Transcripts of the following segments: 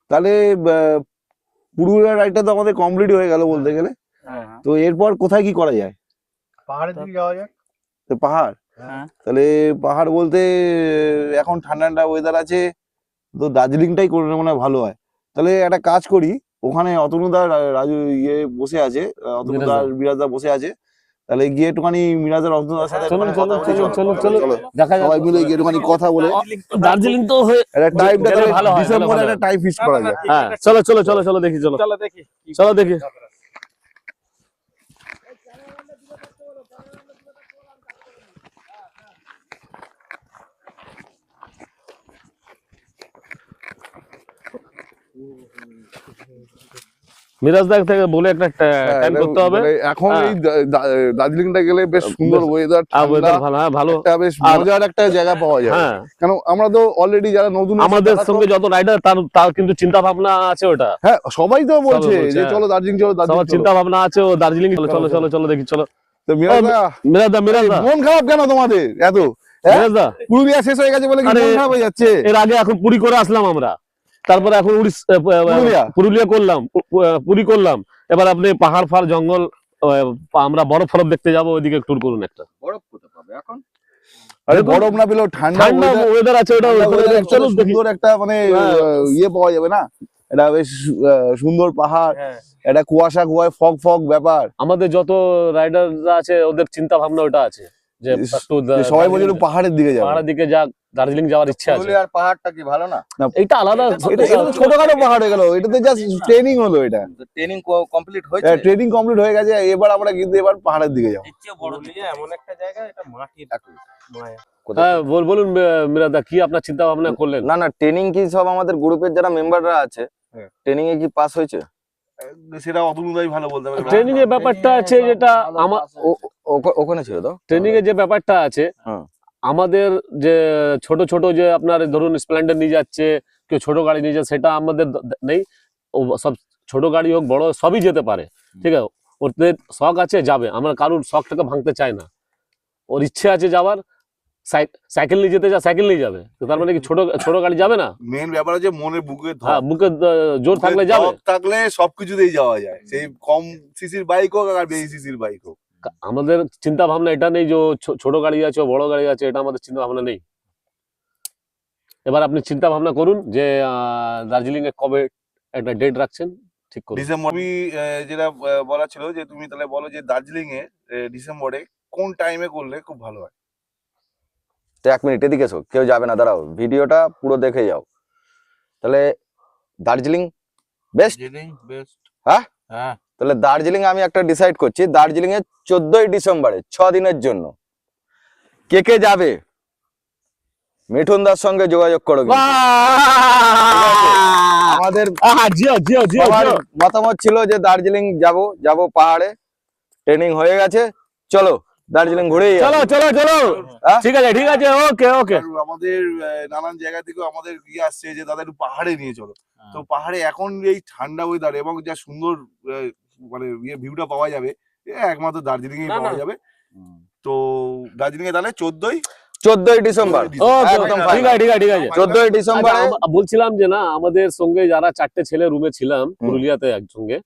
তাহলে পুরুলিয়া রাইডটা তো আমাদের কমপ্লিট হয়ে গেল বলতে গেলে। তো এরপর কোথায় কি করা যায়? পাহাড়ের দিকে যাওয়া যাক। তো পাহাড়, তাহলে পাহাড় বলতে এখন ঠান্ডা ঠান্ডা ওয়েদার আছে, তো দার্জিলিংটাই করলে মনে হয় ভালো হয়। তাহলে একটা কাজ করি, ওখানে অতনুদা রাজু বসে আছে, অতনুদা বিরাজদা বসে আছে, তাহলে গিয়ে একটুখানি মিরাজের অতনুদার সাথে সবাই মিলে গিয়ে একটুখানি কথা বলে দার্জিলিং তো একটা টাইমটা ডিসেম্বরে একটা টাইম ফিক্স করা যায়। হ্যাঁ চলো চলো চলো চলো দেখি, চলো চলো দেখি। মিরাজ দা থেকে বলে একটা টাইম করতে হবে। এখন এই দার্জিলিংটা গেলে বেশ সুন্দর ওয়েদার, ভালো বেশ মজার একটা জায়গা পাওয়া যায়। কারণ আমরা তো অলরেডি যারা নতুন আমাদের সঙ্গে যত রাইডার তার কিন্তু চিন্তা ভাবনা আছে ওটা। হ্যাঁ সবাই তো বলছে যে চলো দার্জিলিং চলো, সবার চিন্তা ভাবনা আছে ও দার্জিলিং চলো চলো চলো চলো দেখি চলো। তো মিরাজ দা মন খারাপ কেন তোমাদের এত? মিরাজ দা পুরুলিয়া শেষ হয়ে গেছে বলে কি মন খারাপ হয়ে যাচ্ছে? এর আগে এখন পুরী করে আসলাম আমরা, তারপরে এখন পুরুলিয়া করলাম, পুরী করলাম, এবার আপনি পাহাড় ফাড় জঙ্গল আমরা বরফ ফরফ দেখতে যাবো, ওইদিকে ট্যুর করুন একটা। বরফ কোথায় পাবে এখন? আরে বরফ না পেলেও ঠান্ডা ওয়েদার আছে, ওটা সুন্দর একটা মানে ইয়ে পাওয়া যাবে না, এটা বেশ সুন্দর পাহাড়, এটা কুয়াশা কুয়ায় ফগ ফগ ব্যাপার। আমাদের যত রাইডাররা আছে ওদের চিন্তা ভাবনা ওটা আছে যে সবাই বলে একটু পাহাড়ের দিকে যাবে, পাহাড়ের দিকে যা, দার্জিলিং যাওয়ার ইচ্ছা আছে। আর পাহাড়টা কি ভালো না? এটা আলাদা, এটা ছোটখাটো পাহাড় হয়ে গেল, এটাতে জাস্ট ট্রেনিং হলো, এটা ট্রেনিং কমপ্লিট হয়েছে, ট্রেনিং কমপ্লিট হয়ে গেছে, এবার আমরা কিন্তু এবার পাহাড়ের দিকে যাবো। এমন একটা জায়গা, এটা মাটির মায়া। হ্যাঁ বলুন মিরাদা, কি আপনার চিন্তা ভাবনা করলেন? না না, ট্রেনিং কি সব আমাদের গ্রুপের যারা মেম্বাররা আছে ট্রেনিং এ কি পাস হয়েছে? সেটা অতনুদাই ভালো বলতে পারবে। ট্রেনিং এর ব্যাপারটা আছে যেটা আমার ওখানে ছিল তো, ট্রেনিং এর যে ব্যাপারটা আছে আমাদের যে ছোট ছোট যে আপনার ধরুন স্প্লেন্ডার নিয়ে যাচ্ছে, কেউ ছোট গাড়ি নিয়ে যাচ্ছে, সেটা আমাদের নেই। ও সব ছোট গাড়ি হোক বড় সবই যেতে পারে, ঠিক আছে, ওদের শখ আছে যাবে, আমরা কারোর শখটাকে ভাঙতে চাই না, ওর ইচ্ছে আছে যাওয়ার, সাইকেল নিয়ে যেতে সাইকেল নিয়ে যাবে, তো তার মানে কি ছোট ছোট গাড়ি যাবে না? মেইন ব্যাপার হচ্ছে মনে বুকে, হ্যাঁ বুকে জোর থাকলে যাবে, থাকলে সবকিছুতেই যাওয়া যায়, সেই কম সিসির বাইক হোক আর বেশি সিসির বাইক হোক। আমাদের চিন্তা ভাবনা এটা নেই যে ছোট গাড়ি আছে বড় গাড়ি আছে, এটা আমাদের চিন্তা ভাবনা নেই। এবার আপনি চিন্তা ভাবনা করুন যে দার্জিলিং এ কবে একটা ডেট রাখছেন, ঠিক করুন। ডিসেম্বর। আমি যেটা বলা ছিল যে তুমি তাহলে বলো যে দার্জিলিং এ ডিসেম্বরে কোন টাইমে করলে খুব ভালো হয়। তো 1 মিনিট এদিকে এসো, কেউ যাবে না, দাঁড়াও, ভিডিওটা পুরো দেখে যাও। তাহলে দার্জিলিং বেস্ট, হ্যাঁ হ্যাঁ, তাহলে দার্জিলিং আমি একটা ডিসাইড করছি, দার্জিলিং এ 14ই ডিসেম্বরে 6 দিনের জন্য কে কে যাবে মিঠুন দার সঙ্গে যোগাযোগ করো। আমাদের মতামত ছিল যে দার্জিলিং যাব পাহাড়ে, ট্রেনিং হয়ে গেছে, চলো দার্জিলিং ঘুরে চলো চলো চলো, ঠিক আছে ঠিক আছে, ওকে ওকে। আমাদের নানান জায়গা থেকে আমাদের ইয়ে আসছে যে দাদা একটু পাহাড়ে নিয়ে চলো, তো পাহাড়ে এখন এই ঠান্ডা ওয়েদার এবং যা সুন্দর মানে ইয়ে ভিউটা পাওয়া যাবে একমাত্র দার্জিলিং এ পাওয়া যাবে। তো দার্জিলিং এ তাহলে 14ই ডিসেম্বর, একদম ঠিক আছে ঠিক আছে ঠিক আছে, 14ই ডিসেম্বর। বলছিলাম যে না, আমাদের সঙ্গে যারা 4টে ছেলে রুমে ছিলাম পুরুলিয়াতে একসঙ্গে,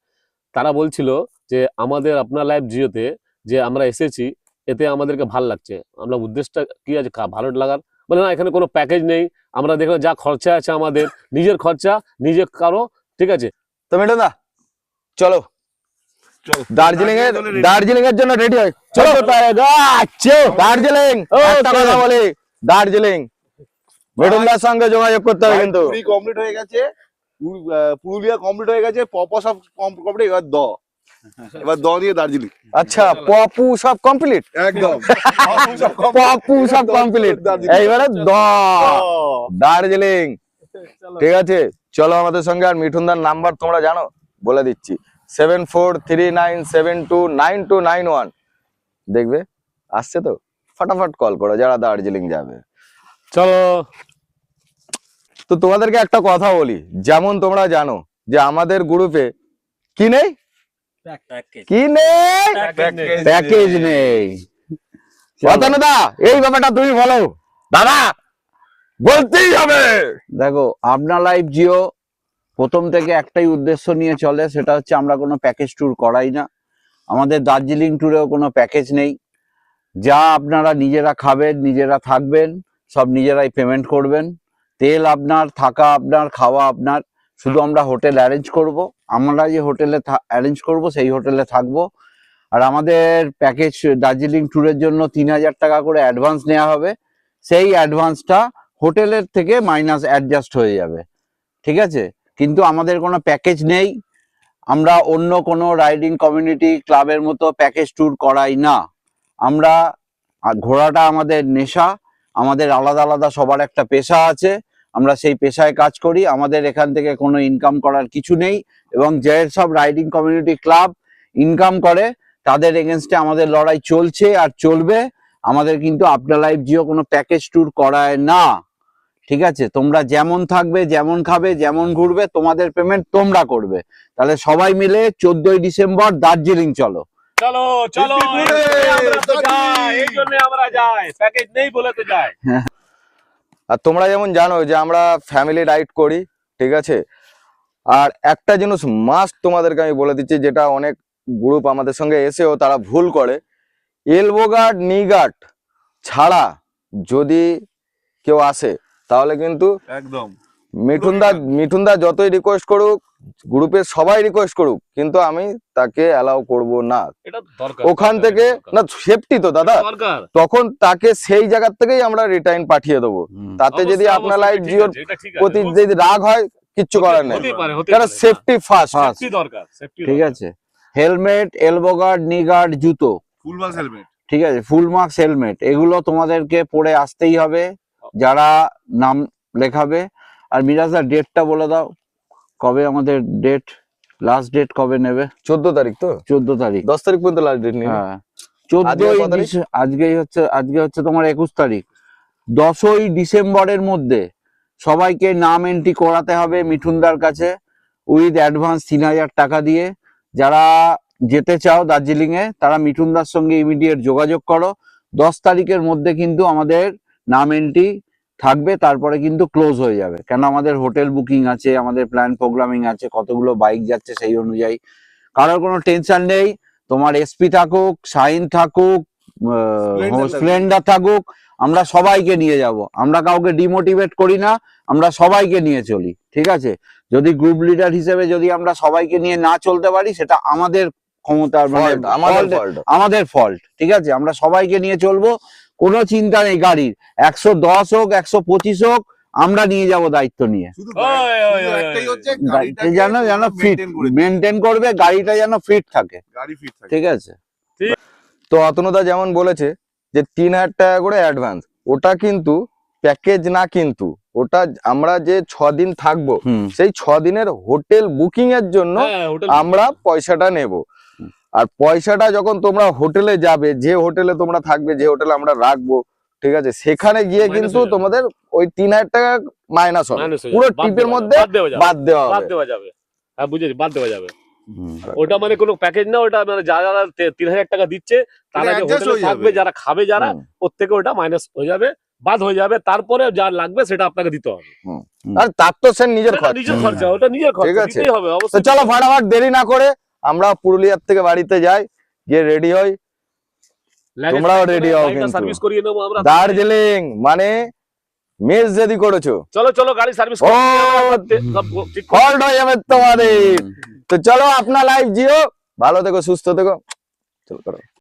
তারা বলছিল যে আমাদের আপনার লাইফ জিওতে যে আমরা এসেছি এতে আমাদেরকে ভালো লাগছে, আমরা উদ্দেশ্যটা কি আছে ভালো লাগার, বলে না এখানে কোনো প্যাকেজ নেই, আমরা দেখলাম যা খরচা আছে আমাদের নিজের খরচা নিজে কারো, ঠিক আছে। তো মিঠুন দা চলো দার্জিলিং এর জন্য রেডি হয়, চলো দার্জিলিং। একটা কথা বলি, দার্জিলিং মিঠুন দার সঙ্গে যোগাযোগ করতে হবে, কিন্তু কমপ্লিট হয়ে গেছে, পুরুলিয়া কমপ্লিট হয়ে গেছে, পপ সব কমপ্লিট, এবার দ নিয়ে দার্জিলিং। আচ্ছা পপু সব কমপ্লিট, একদম পপু সব কমপ্লিট, এইবারে দার্জিলিং, ঠিক আছে চলো আমাদের সঙ্গে। আর মিঠুন দার নাম্বার তোমরা জানো, বলে দিচ্ছি 7439729291, দেখবে আসছে তো, ফটাফট কল করো যারা দার্জিলিং যাবে। চলো। তো তোমাদেরকে একটা কথা বলি, যেমন তোমরা জানো যে আমাদের গ্রুপে কি নেই, কি নেই, প্যাকেজ নেই। দাদা এই ব্যাপারটা তুমি বলো দাদা, বলতেই হবে। দেখো, আপনার লাইফ জিও প্রথম থেকে একটাই উদ্দেশ্য নিয়ে চলে, সেটা হচ্ছে আমরা কোনো প্যাকেজ ট্যুর করাই না। আমাদের দার্জিলিং ট্যুরেও কোনো প্যাকেজ নেই। যা আপনারা নিজেরা খাবেন, নিজেরা থাকবেন, সব নিজেরাই পেমেন্ট করবেন। তেল আপনার, থাকা আপনার, খাওয়া আপনার। শুধু আমরা হোটেল অ্যারেঞ্জ করব, আমরা যে হোটেলে অ্যারেঞ্জ করব সেই হোটেলে থাকবো। আর আমাদের প্যাকেজ দার্জিলিং ট্যুরের জন্য 3,000 টাকা করে অ্যাডভান্স নেওয়া হবে। সেই অ্যাডভান্সটা হোটেলের থেকে মাইনাস অ্যাডজাস্ট হয়ে যাবে, ঠিক আছে? কিন্তু আমাদের কোনো প্যাকেজ নেই। আমরা অন্য কোনো রাইডিং কমিউনিটি ক্লাবের মতো প্যাকেজ ট্যুর করাই না। আমরা ঘোরাটা আমাদের নেশা, আমাদের আলাদা আলাদা সবার একটা পেশা আছে, আমরা সেই পেশায় কাজ করি। আমাদের এখান থেকে কোনো ইনকাম করার কিছু নেই, এবং যে সব রাইডিং কমিউনিটি ক্লাব ইনকাম করে তাদের এগেনস্টে আমাদের লড়াই চলছে আর চলবে। আমাদের কিন্তু আফটার লাইফ জিও কোনো প্যাকেজ ট্যুর করায় না, ঠিক আছে? তোমরা যেমন থাকবে, যেমন খাবে, যেমন ঘুরবে, তোমাদের পেমেন্ট তোমরা করবে। তাহলে সবাই মিলে 14ই ডিসেম্বর দার্জিলিং চলো। চলো চলো, আমরা তো যাই, এই জন্য আমরা যাই, প্যাকেজ নেই বলে তো যাই। আর তোমরা যেমন জানো যে আমরা ফ্যামিলি রাইড করি, ঠিক আছে? আর একটা জিনিস মাস্ট তোমাদেরকে আমি বলে দিচ্ছি, যেটা অনেক গ্রুপ আমাদের সঙ্গে এসেও তারা ভুল করে। এলবো গার্ড, নি গার্ড ছাড়া যদি কেউ আসে তাহলে কিন্তু একদম মিঠুনদা যতই রিকোয়েস্ট করুক, গ্রুপের সবাই রিকোয়েস্ট করুক, কিন্তু আমি তাকে অ্যালাউ করব না। এটা দরকার, ওখান থেকে না, সেফটি তো দাদা, দরকার। তখন তাকে সেই জায়গা থেকেই আমরা রিটার্ন পাঠিয়ে দেবো। তাতে যদি অবশ্যই, আপনার অবশ্যই, লাইফ ঠিক জিওর আছে, এটা ঠিক আছে। প্রতি যদি রাগ হয়, কিচ্ছু করার নেই, হতেই পারে, হতেই কারণ পারে। Safety first. সেফটি দরকার, সেফটি ঠিক আছে? হেলমেট, এলবো গার্ড, নি গার্ড, জুতো, ফুল মাস হেলমেট, ঠিক আছে? ফুল মার্কস হেলমেট, এগুলো তোমাদেরকে পরে আসতেই হবে যারা নাম লেখাবে। আর মিরাজদা ডেটটা বলে দাও, কবে আমাদের ডেট, লাস্ট ডেট কবে নেবে? 14 তারিখ তো, 14 তারিখ। 10 তারিখ পর্যন্ত লাস্ট ডেট নিয়ে। হ্যাঁ, আজকে কত তারিখ? 14ই আজকে হচ্ছে তোমার 21 তারিখ। 10ই ডিসেম্বরের মধ্যে সবাইকে নাম এন্ট্রি করাতে হবে মিঠুনদার কাছে উইথ অ্যাডভান্স 3,000 টাকা দিয়ে। যারা যেতে চাও দার্জিলিং এ তারা মিঠুনদার সঙ্গে ইমিডিয়েট যোগাযোগ করো। 10 তারিখের মধ্যে কিন্তু আমাদের নাম এন্ট্রি থাকবে, তারপরে কিন্তু ক্লোজ হয়ে যাবে। কেন আমাদের হোটেল বুকিং আছে, আমাদের প্ল্যান প্রোগ্রামিং আছে, কতগুলো বাইক যাচ্ছে সেই অনুযায়ী। কারোর কোনো টেনশন নেই, তোমার এসপি থাকুক, শাইন থাকুক, স্প্লেন্ডার থাকুক, আমরা সবাইকে নিয়ে যাব। আমরা কাউকে ডিমোটিভেট করি না, আমরা সবাইকে নিয়ে চলি, ঠিক আছে? যদি গ্রুপ লিডার হিসেবে যদি আমরা সবাইকে নিয়ে না চলতে পারি, সেটা আমাদের ক্ষমতার মানে আমাদের ফল্ট, ঠিক আছে? আমরা সবাইকে নিয়ে চলবো, কোনো চিন্তা নেই গাড়ির। 110 হোক, 125 হোক, আমরা নিয়ে যাব দায়িত্ব নিয়ে। গাড়িটা যেন ফিট মেনটেন করবে, গাড়িটা যেন ফিট থাকে, ঠিক আছে? তো অতনুদা যেমন বলেছে যে 3,000 টাকা করে অ্যাডভান্স, ওটা কিন্তু প্যাকেজ না, কিন্তু ওটা আমরা যে 6 দিন থাকবো সেই 6 দিনের হোটেল বুকিং এর জন্য আমরা পয়সাটা নেব। আর পয়সাটা যখন তোমরা হোটেলে যাবে, যে হোটেলে তোমরা থাকবে, যে হোটেলে আমরা রাখবো, ঠিক আছে, সেখানে গিয়ে কিন্তু তোমাদের ওই 3,000 টাকা মাইনাস হবে, পুরো টিপের মধ্যে বাদ দেওয়া যাবে। হ্যাঁ, বুঝেছি, বাদ দেওয়া যাবে। ওটা মানে কোনো প্যাকেজ না, ওটা মানে যারা 3,000 টাকা দিচ্ছে তারা যে হোটেলে থাকবে, যারা খাবে, যারা প্রত্যেকে ওটা মাইনাস হয়ে যাবে, বাদ হয়ে যাবে। তারপরে যা লাগবে সেটা আপনাকে দিতে হবে। আর তার তো সে নিজের খরচা, ওটা নিজের খরচা, দিতেই হবে অবশ্যই। চলো ফাটাফাট দেরি না করে আমরা পুরুলিয়ার থেকে বাড়িতে যাই, গিয়ে রেডি হই। তোমরাও রেডি হও, সার্ভিস করিয়ে নেবো আমরা। দার্জিলিং মানে মিস যদি করেছো, চলো চলো, গাড়ি সার্ভিস ফল্ট হয়ে যাবে তোমাদের। তো চলো, আপনার লাইফ জিও, ভালো থেকো, সুস্থ থেকো, চলো করো।